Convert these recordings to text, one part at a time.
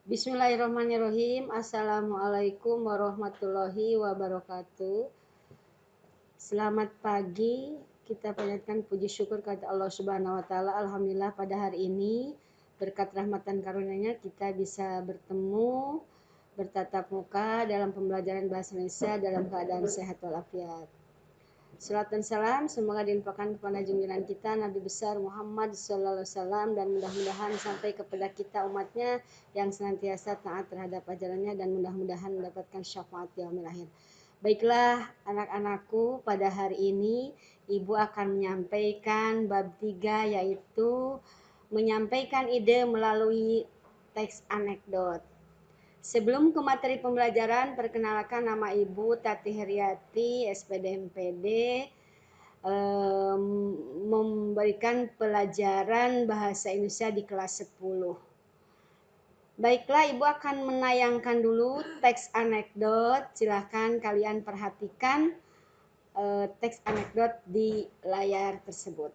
Bismillahirrahmanirrahim. Assalamualaikum warahmatullahi wabarakatuh. Selamat pagi. Kita panjatkan puji syukur kepada Allah Subhanahu wa taala. Alhamdulillah pada hari ini berkat rahmatan karunia-Nya kita bisa bertemu bertatap muka dalam pembelajaran bahasa Indonesia dalam keadaan sehat walafiat. Salat dan salam semoga dilimpahkan kepada junjungan kita Nabi besar Muhammad SAW dan mudah-mudahan sampai kepada kita umatnya yang senantiasa taat terhadap ajarannya dan mudah-mudahan mendapatkan syafaat yaumil akhir. Baiklah anak-anakku, pada hari ini Ibu akan menyampaikan bab 3 yaitu menyampaikan ide melalui teks anekdot. Sebelum ke materi pembelajaran, perkenalkan nama Ibu Tati Heriati, SPD MPD, memberikan pelajaran bahasa Indonesia di kelas 10. Baiklah, Ibu akan menayangkan dulu teks anekdot. Silahkan kalian perhatikan teks anekdot di layar tersebut.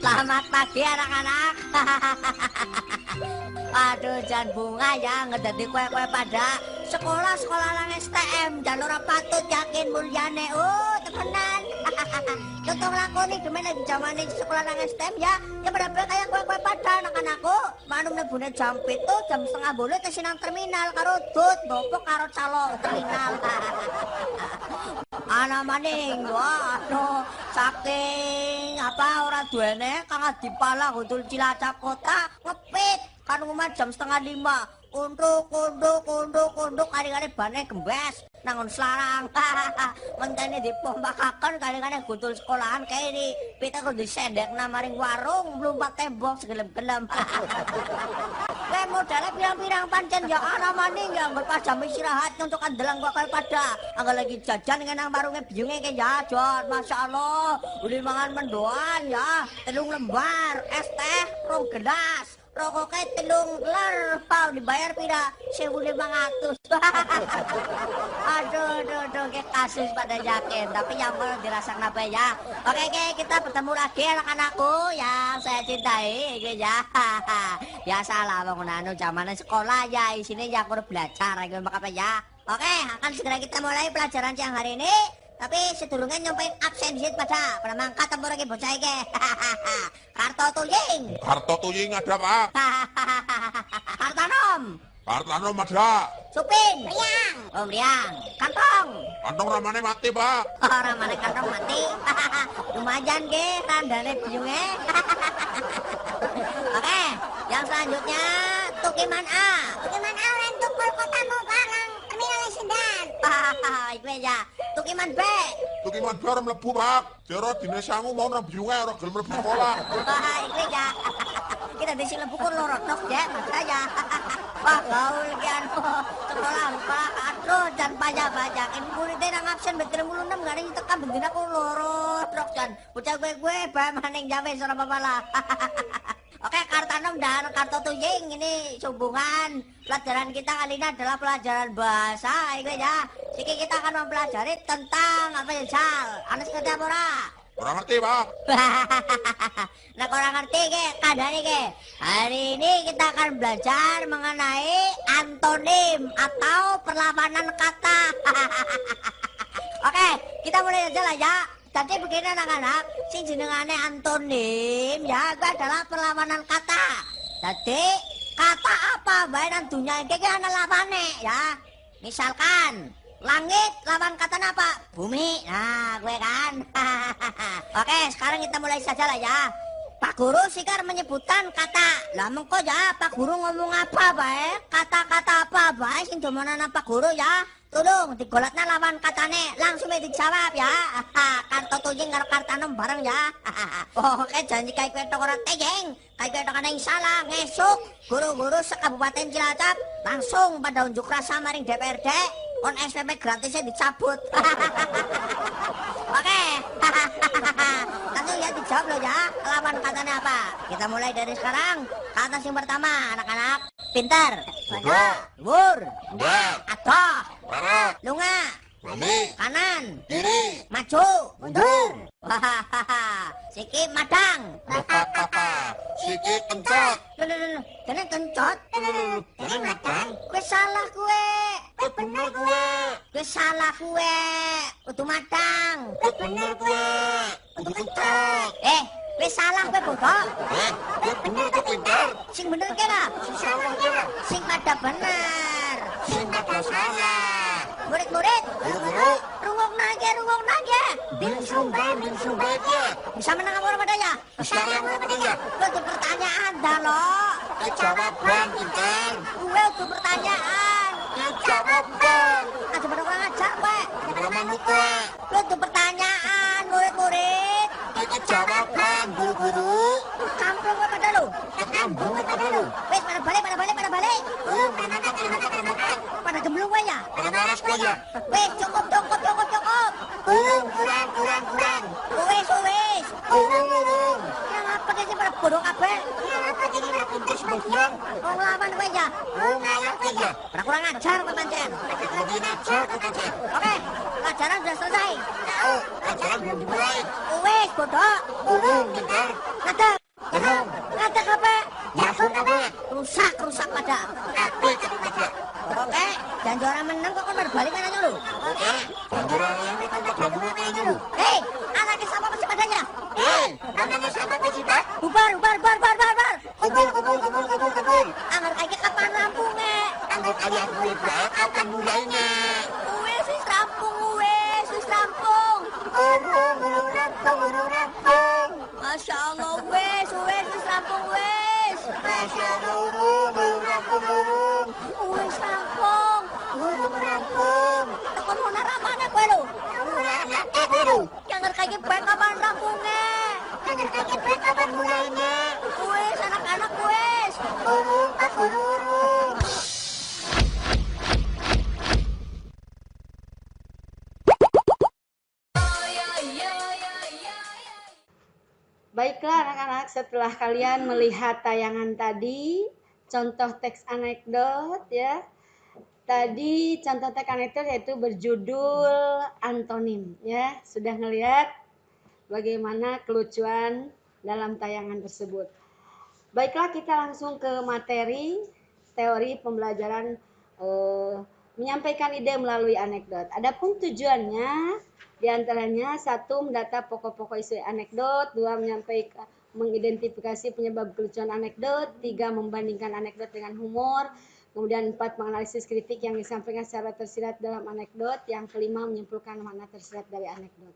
Selamat pagi anak-anak. Aduh, jan bunga ya ngedadi kue-kue pada sekolah nang STM jan ora patut yakin mulyane. Temenan. Contoh lakoni demen lagi zamane sekolah nang STM ya pada kayak kue-kue pada anak-anakku. Manum nebune jam 7 jam setengah 8 tes nang terminal karo dut bopok karo calo terminal. Ana maning waduh saking ora duwene kang dipala gudul Cilacap kota ngepit kan umat jam setengah 5 kunduk kali-kali bane gembes nangon selarang mentene dipompakaken kali-kali gudul sekolahan kayak ini pita kudu disendek namaring warung mlumpat tembok segelem-gelem. Kayak modalnya pirang-pirang pancen ya ana maning ya anggar pas jam istirahat untuk andelang kok pada anggar lagi jajan ngenang warungnya biyunge ke ya Jon Masya Allah uli mangan mendoan ya 3 lembar es teh 2 gelas rokoknya 3 ler pau dibayar pira 1.500. aduh ke kasus pada yakin tapi yang mau dirasa kenapa ya. Oke kita bertemu lagi anak-anakku yang saya cintai ya. Biasalah bangunan zaman sekolah ya isinya ya aku belajar apa ya. Oke akan segera kita mulai pelajaran siang hari ini. Tapi sedurunge nyampein absen disit pada mangkat tempur iki bocah iki. Karto tuying. Karto tuying ada, Pak. Kartanom. Kartanom ada. Supin. Riang. Riang. Kantong. Kantong ramane mati, Pak. Ramane kantong mati. Lumayan ge tandane biyunge. Oke, yang selanjutnya Tukiman A. Tukiman A ora tukul kotamu barang terminal Sedan. Iku ya. Tukiman B. Tukiman B ora mlebu, Pak. Jero dine sangu mau nang biyunge ora gelem mlebu sekolah. Iku ya. Kita di sini buku lorot nok ya, mas saya. Wah, gaul kian sekolah Pak. Aduh, jan banyak. Ini muridnya nang absen betul 36 gak ada yang tekan bendina aku lorot nok jan. Bocah gue bae maning jawe ora apa-apa lah. Oke, Kartanom dan Karto Tuying ini hubungan pelajaran kita kali ini adalah pelajaran bahasa, ya. Jadi kita akan mempelajari tentang apa ya, Sal? Anes ngerti apa ora? Ora ngerti, Pak. Nah, kurang ngerti ke? Kadane ke? Hari ini kita akan belajar mengenai antonim atau perlawanan kata. Oke, kita mulai aja lah ya. Jadi begini anak-anak, sing jenengane antonim ya itu adalah perlawanan kata. Jadi kata apa bae nang dunya iki ana lawane ya. Misalkan langit lawan kata apa? Bumi. Nah, gue kan. Oke, sekarang kita mulai saja lah ya. Pak Guru sikar menyebutkan kata. Lah mengko ya Pak Guru ngomong apa bae? Kata-kata apa bae sing domanan Pak Guru ya? Tulung digolatna lawan katane langsung dijawab ya. Kartu tunjing karo kartanem bareng ya. Pokoke janji kae kowe tok ora teyeng. Kae kowe tok ana salah ngesuk guru-guru sekabupaten Cilacap langsung pada unjuk rasa maring DPRD. On SPP gratisnya dicabut. Oke. Langsung ya dijawab lo ya. Lawan katanya apa? Kita mulai dari sekarang. Kata yang pertama, anak-anak. Pintar. Bodoh. Luhur. Enggak. Atoh. Barat. Lunga. Mami. Kanan. Kiri. Maju. Mundur. Wahahaha. Sikit madang. Sikit kencot. Loh. Jangan kencot. Ini matang. Kue salah kue. Bener gue. Kue salah kue. Udah madang. Bener gue. Udah kencot. Kue salah kue bodoh. Bener gue pintar. Sing bener kira. Salah kira. Sing pada bener. Sing pada salah. Murid-murid. Guru-guru. Rungok nage. Bin sumbai dia. Bisa menang apa pada ya? Sekarang apa dia? Kue tuh pertanyaan dah lo. Jawaban pintar. Kue tuh pertanyaan. Jawaban. Aja pada kurang ajar kue. Pengalaman gue. Kue tuh pertanyaan murid-murid. Jawaban guru-guru. Kampung kue pada lu. Ketambung kepada lu. Wes pada balik. Pada gemblung kue ya. Pada malas gue ya. Wes cukup. Kurang. Wes. Urung. Yang apa sih pada bodoh kabeh? Apa jadi pintar sebagian? Wong lawan kue ya. Ngalah aja. Pada kurang ajar kue pancen. Lebih ajar ke pacar. Oke, pelajaran sudah selesai. Tahu, ajaran belum dimulai. Wes bodoh. Urung pintar. Ngadeg. Urung. Ngadeg apa? Masuk apa? Rusak pada. Apa itu pada? Oke, janji orang menang kok kan berbalik kan aja lu. Oke. Banturan ini kan gabungan aja lu. Hei, anaknya sama masih padanya. Namanya siapa sih Pak? Bubar. Kubur. Anggar kayak kapan rampungnya? Anggap ayah gue kapan mulainya? Wis rampung. Urung rampung. Masya Allah, wis rampung wis. Masya Allah, urung rampung. Wis rampung. Urung rampung. Tekan mana ramanya gue lu? Anak gue lu. Anggar kayak kapan rampungnya? Anggap ayah gue kapan mulainya? Wis anak-anak wis. Urung. Baiklah anak-anak, setelah kalian melihat tayangan tadi, contoh teks anekdot ya. Tadi contoh teks anekdot yaitu berjudul antonim ya. Sudah ngelihat bagaimana kelucuan dalam tayangan tersebut. Baiklah, kita langsung ke materi teori pembelajaran menyampaikan ide melalui anekdot. Adapun tujuannya diantaranya 1. Mendata pokok-pokok isi anekdot, 2. Mengidentifikasi penyebab kelucuan anekdot, 3. Membandingkan anekdot dengan humor, kemudian 4. Menganalisis kritik yang disampaikan secara tersirat dalam anekdot, yang kelima menyimpulkan makna tersirat dari anekdot.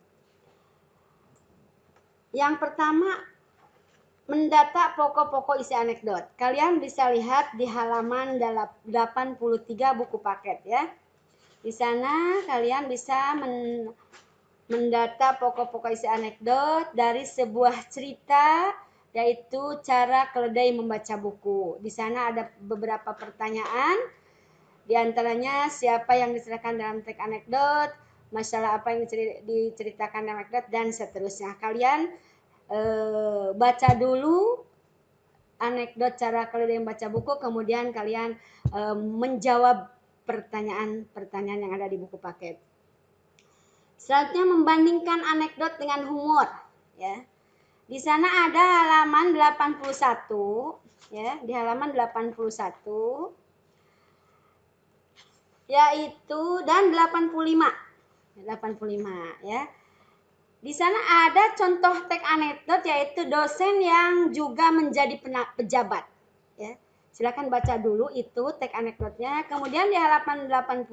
Yang pertama, mendata pokok-pokok isi anekdot. Kalian bisa lihat di halaman 83 buku paket ya. Di sana kalian bisa mendata pokok-pokok isi anekdot dari sebuah cerita, yaitu cara keledai membaca buku. Di sana ada beberapa pertanyaan, di antaranya siapa yang diceritakan dalam teks anekdot, masalah apa yang diceritakan dalam anekdot, dan seterusnya. Kalian baca dulu anekdot cara keledai membaca buku, kemudian kalian menjawab pertanyaan-pertanyaan yang ada di buku paket. Selanjutnya, membandingkan anekdot dengan humor ya. Di sana ada halaman 81 ya, di halaman 81 yaitu dan 85 ya. Di sana ada contoh teks anekdot yaitu dosen yang juga menjadi pejabat ya. Silakan baca dulu itu teks anekdotnya. Kemudian di halaman 85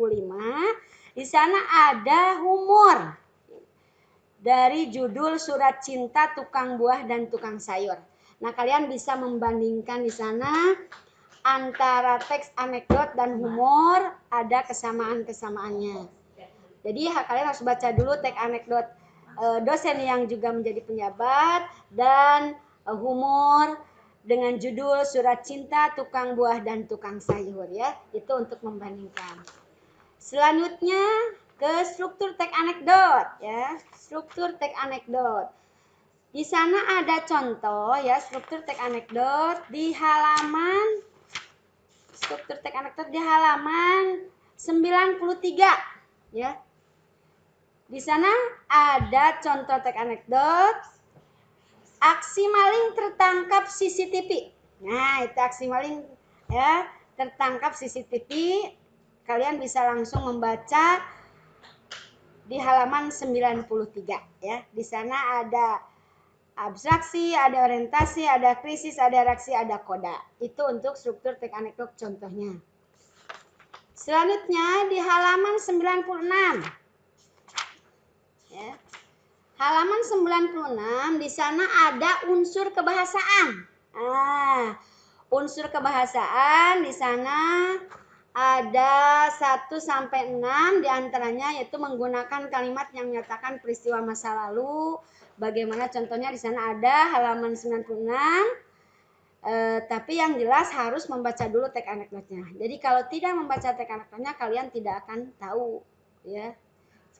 di sana ada humor dari judul Surat Cinta Tukang Buah dan Tukang Sayur. Nah, kalian bisa membandingkan di sana antara teks anekdot dan humor ada kesamaan-kesamaannya. Jadi kalian harus baca dulu teks anekdot dosen yang juga menjadi penjabat dan humor dengan judul Surat Cinta Tukang Buah dan Tukang Sayur ya. Itu untuk membandingkan. Selanjutnya ke struktur teks anekdot ya. Struktur teks anekdot. Di sana ada contoh ya struktur teks anekdot di halaman 93 ya. Di sana ada contoh teks anekdot aksi maling tertangkap CCTV. Nah, itu aksi maling ya, tertangkap CCTV. Kalian bisa langsung membaca di halaman 93 ya. Di sana ada abstraksi, ada orientasi, ada krisis, ada reaksi, ada koda. Itu untuk struktur teks anekdot contohnya. Selanjutnya di halaman 96. Ya. Halaman 96 di sana ada unsur kebahasaan. Unsur kebahasaan di sana ada 1 sampai 6 di antaranya yaitu menggunakan kalimat yang menyatakan peristiwa masa lalu. Bagaimana contohnya di sana ada halaman 96. Tapi yang jelas harus membaca dulu teks anekdotnya. Jadi kalau tidak membaca teks anekdotnya kalian tidak akan tahu ya.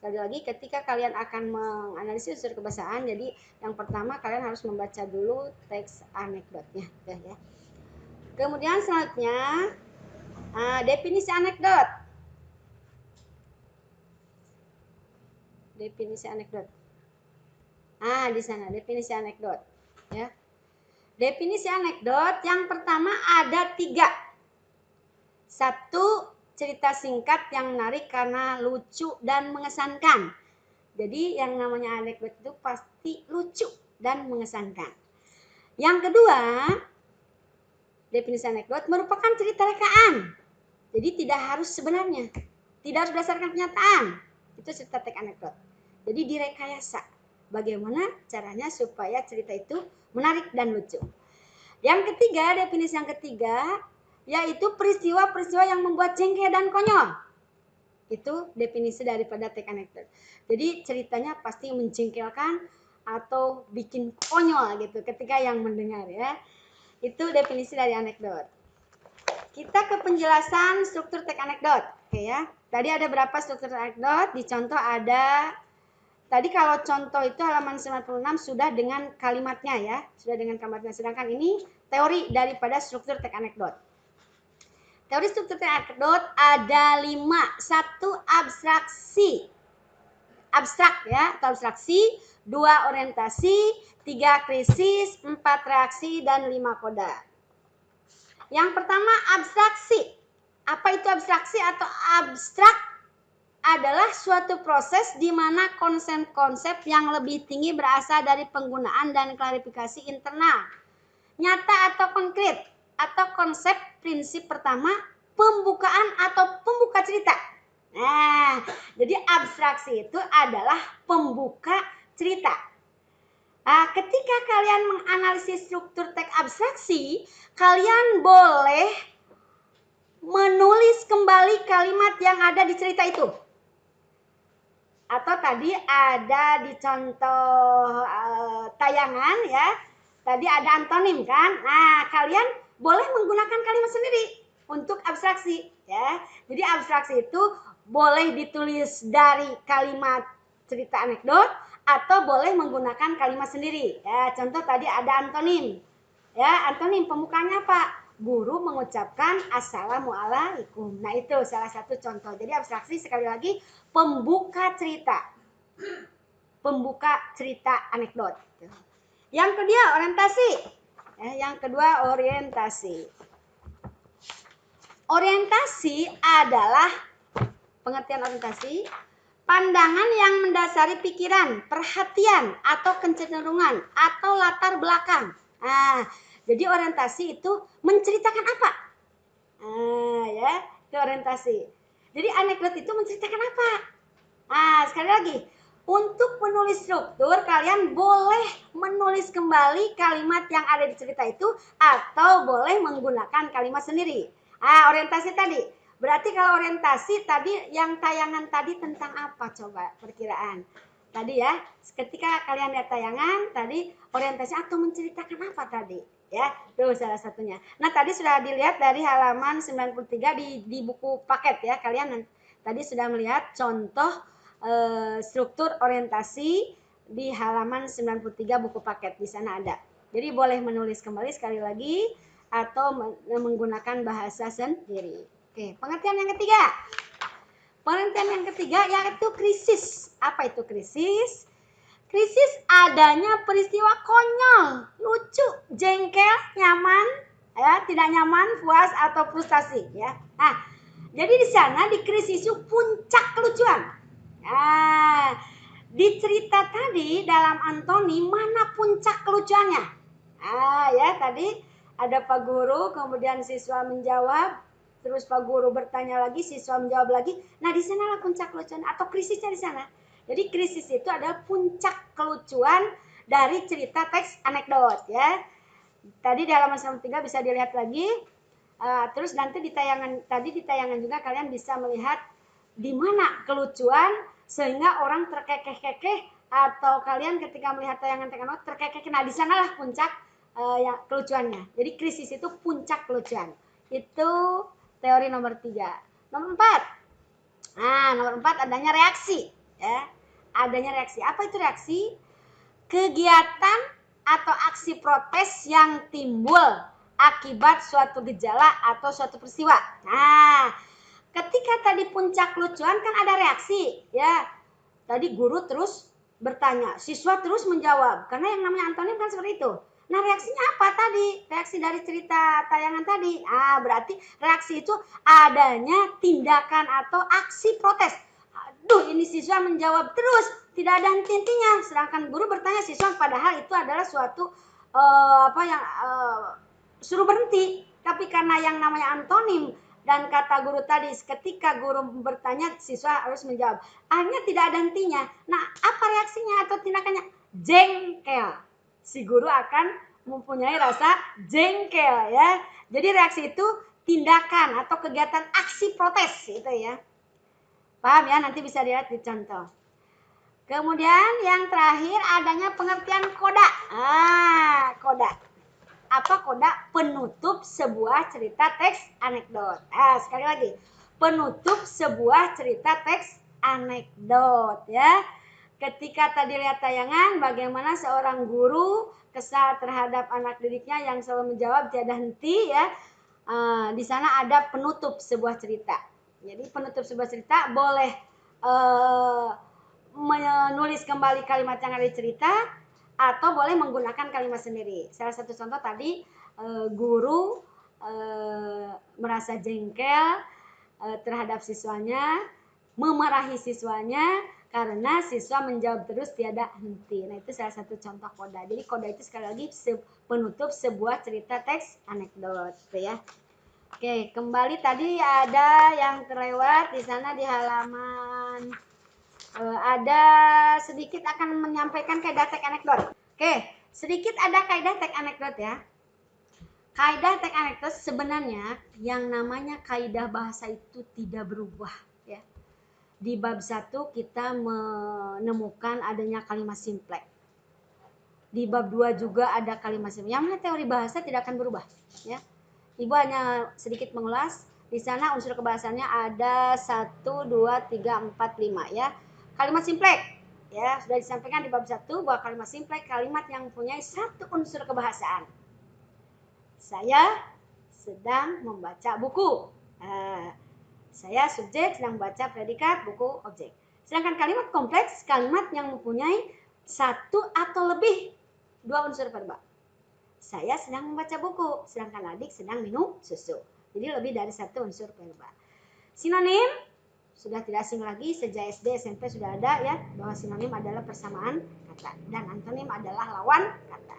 Sekali lagi ketika kalian akan menganalisis unsur kebahasaan, jadi yang pertama kalian harus membaca dulu teks anekdotnya ya. Kemudian selanjutnya definisi anekdot. Definisi anekdot. Di sana definisi anekdot ya. Definisi anekdot yang pertama ada 3. 1, cerita singkat yang menarik karena lucu dan mengesankan. Jadi yang namanya anekdot itu pasti lucu dan mengesankan. Yang kedua, definisi anekdot merupakan cerita rekaan. Jadi tidak harus sebenarnya, tidak harus berdasarkan kenyataan. Itu cerita teks anekdot. Jadi direkayasa. Bagaimana caranya supaya cerita itu menarik dan lucu. Yang ketiga, definisi yang ketiga yaitu peristiwa-peristiwa yang membuat jengkel dan konyol. Itu definisi daripada teks anekdot. Jadi ceritanya pasti menjengkelkan atau bikin konyol gitu ketika yang mendengar ya. Itu definisi dari anekdot. Kita ke penjelasan struktur teks anekdot. Oke ya. Tadi ada berapa struktur anekdot? Di contoh ada. Tadi kalau contoh itu halaman 96 sudah dengan kalimatnya ya. Sudah dengan kalimatnya. Sedangkan ini teori daripada struktur teks anekdot. Teori struktur teks anekdot ada 5. 1 abstraksi. Abstrak ya, atau abstraksi. 2 orientasi. 3 krisis. 4 reaksi. Dan 5 koda. Yang pertama abstraksi. Apa itu abstraksi atau abstrak? Adalah suatu proses di mana konsep-konsep yang lebih tinggi berasal dari penggunaan dan klarifikasi internal, nyata atau konkret, atau konsep prinsip pertama pembukaan atau pembuka cerita. Nah, jadi abstraksi itu adalah pembuka cerita. Ketika kalian menganalisis struktur teks abstraksi, kalian boleh menulis kembali kalimat yang ada di cerita itu. Atau tadi ada di contoh tayangan ya, tadi ada antonim kan. Nah, kalian boleh menggunakan kalimat sendiri untuk abstraksi ya. Jadi abstraksi itu boleh ditulis dari kalimat cerita anekdot atau boleh menggunakan kalimat sendiri ya. Contoh tadi ada antonim ya, antonim pembukanya apa? Guru mengucapkan assalamualaikum. Nah itu salah satu contoh. Jadi abstraksi sekali lagi pembuka cerita. Pembuka cerita anekdot. Yang kedua orientasi. Yang kedua orientasi. Orientasi adalah pengertian orientasi. Pandangan yang mendasari pikiran, perhatian, atau kecenderungan, atau latar belakang. Jadi orientasi itu menceritakan apa? Ya, itu orientasi. Jadi anekdot itu menceritakan apa? Sekali lagi, untuk menulis struktur kalian boleh menulis kembali kalimat yang ada di cerita itu atau boleh menggunakan kalimat sendiri. Orientasi tadi. Berarti kalau orientasi tadi yang tayangan tadi tentang apa coba perkiraan? Tadi ya, ketika kalian lihat tayangan tadi orientasi atau menceritakan apa tadi? Ya, itu salah satunya. Nah, tadi sudah dilihat dari halaman 93 di buku paket ya. Kalian tadi sudah melihat contoh struktur orientasi di halaman 93 buku paket. Di sana ada. Jadi boleh menulis kembali sekali lagi atau menggunakan bahasa sendiri. Oke, pengertian yang ketiga. Pengertian yang ketiga yaitu krisis. Apa itu krisis? Krisis adanya peristiwa konyol, lucu, jengkel, nyaman, ya, tidak nyaman, puas atau frustasi, ya. Nah, jadi di sana di krisis itu puncak kelucuan. Nah, di cerita tadi dalam Antoni mana puncak kelucuannya? Ya tadi ada Pak Guru, kemudian siswa menjawab, terus Pak Guru bertanya lagi, siswa menjawab lagi. Nah, di sanalah puncak kelucuan atau krisisnya di sana. Jadi krisis itu adalah puncak kelucuan dari cerita teks anekdot ya. Tadi di halaman 93 bisa dilihat lagi. Terus nanti di tayangan juga kalian bisa melihat di mana kelucuan sehingga orang terkekeh-kekeh atau kalian ketika melihat tayangan terkekeh. Nah, di sanalah puncak yang kelucuannya. Jadi krisis itu puncak kelucuan. Itu teori nomor 3. Nomor 4. Nomor 4 adanya reaksi ya. Adanya reaksi. Apa itu reaksi? Kegiatan atau aksi protes yang timbul akibat suatu gejala atau suatu peristiwa. Nah, ketika tadi puncak lucuan kan ada reaksi ya. Tadi guru terus bertanya, siswa terus menjawab. Karena yang namanya antonim kan seperti itu. Nah, reaksinya apa tadi? Reaksi dari cerita tayangan tadi. Berarti reaksi itu adanya tindakan atau aksi protes. Aduh, ini siswa menjawab terus, tidak ada henti-hentinya. Sedangkan guru bertanya siswa, padahal itu adalah suatu suruh berhenti. Tapi karena yang namanya antonim dan kata guru tadi, ketika guru bertanya, siswa harus menjawab. Akhirnya tidak ada hentinya. Nah, apa reaksinya atau tindakannya? Jengkel. Si guru akan mempunyai rasa jengkel ya. Jadi reaksi itu tindakan atau kegiatan aksi protes itu ya. Paham ya? Nanti bisa dilihat di contoh. Kemudian yang terakhir adanya pengertian koda. Koda. Apa koda? Penutup sebuah cerita teks anekdot. Sekali lagi. Penutup sebuah cerita teks anekdot ya. Ketika tadi lihat tayangan bagaimana seorang guru kesal terhadap anak didiknya yang selalu menjawab tiada henti ya. Di sana ada penutup sebuah cerita. Jadi penutup sebuah cerita boleh menulis kembali kalimat yang ada di cerita atau boleh menggunakan kalimat sendiri. Salah satu contoh tadi guru merasa jengkel terhadap siswanya, memarahi siswanya karena siswa menjawab terus tiada henti. Nah, itu salah satu contoh koda. Jadi koda itu sekali lagi penutup sebuah cerita teks anekdot ya. Oke, kembali tadi ada yang terlewat di sana di halaman ada sedikit akan menyampaikan kaidah teks anekdot. Oke, sedikit ada kaidah teks anekdot ya. Kaidah teks anekdot sebenarnya yang namanya kaidah bahasa itu tidak berubah ya. Di bab 1 kita menemukan adanya kalimat simpleks. Di bab 2 juga ada kalimat simpleks. Yang mana teori bahasa tidak akan berubah ya. Ibu hanya sedikit mengulas. Di sana unsur kebahasannya ada 1, 2, 3, 4, 5 ya. Kalimat simpleks ya sudah disampaikan di bab 1 bahwa kalimat simpleks kalimat yang mempunyai satu unsur kebahasaan. Saya sedang membaca buku. Saya subjek sedang membaca predikat buku objek. Sedangkan kalimat kompleks kalimat yang mempunyai satu atau lebih dua unsur verba. Saya sedang membaca buku, sedangkan adik sedang minum susu. Jadi lebih dari satu unsur verba. Sinonim sudah tidak asing lagi, sejak SD SMP sudah ada ya, bahwa sinonim adalah persamaan kata dan antonim adalah lawan kata.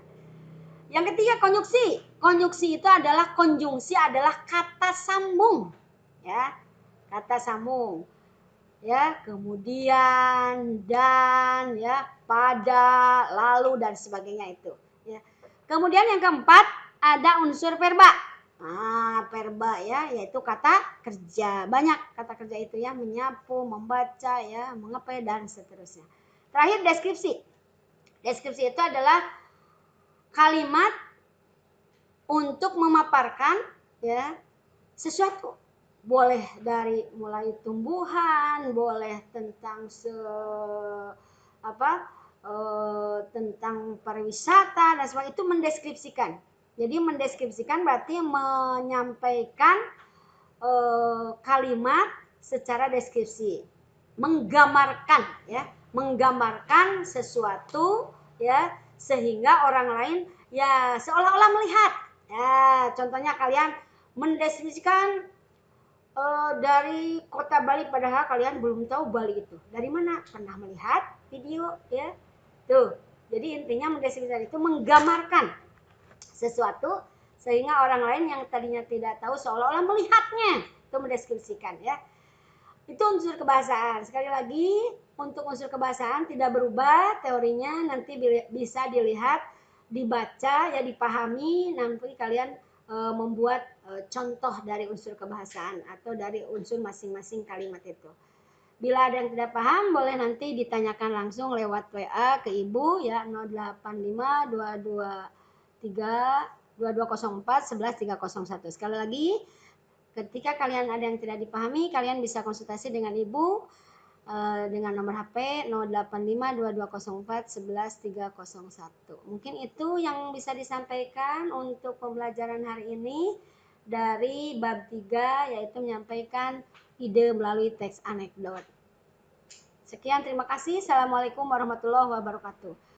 Yang ketiga konjungsi. Konjungsi itu adalah konjungsi adalah kata sambung ya. Kata sambung. Ya, kemudian dan ya, pada, lalu dan sebagainya itu. Ya. Kemudian yang keempat ada unsur verba. Nah, verba ya, yaitu kata kerja. Banyak kata kerja itu ya, menyapu, membaca ya, mengepel dan seterusnya. Terakhir deskripsi. Deskripsi itu adalah kalimat untuk memaparkan ya sesuatu. Boleh dari mulai tumbuhan, boleh tentang tentang pariwisata dan sebagainya, itu mendeskripsikan. Jadi mendeskripsikan berarti menyampaikan kalimat secara deskripsi, menggambarkan ya, menggambarkan sesuatu ya sehingga orang lain ya seolah-olah melihat. Ya, contohnya kalian mendeskripsikan dari kota Bali padahal kalian belum tahu Bali itu. Dari mana? Pernah melihat video ya. Tuh. Jadi intinya mendeskripsikan itu menggambarkan sesuatu sehingga orang lain yang tadinya tidak tahu seolah-olah melihatnya. Itu mendeskripsikan ya. Itu unsur kebahasaan. Sekali lagi, untuk unsur kebahasaan tidak berubah teorinya, nanti bisa dilihat, dibaca, ya dipahami, nanti kalian membuat contoh dari unsur kebahasaan atau dari unsur masing-masing kalimat itu. Bila ada yang tidak paham, boleh nanti ditanyakan langsung lewat WA ke Ibu ya 085 223 2204 11301. Sekali lagi, ketika kalian ada yang tidak dipahami, kalian bisa konsultasi dengan Ibu dengan nomor HP 085 2204 11301. Mungkin itu yang bisa disampaikan untuk pembelajaran hari ini dari bab 3, yaitu menyampaikan ide melalui teks anekdot. Sekian, terima kasih. Assalamualaikum warahmatullahi wabarakatuh.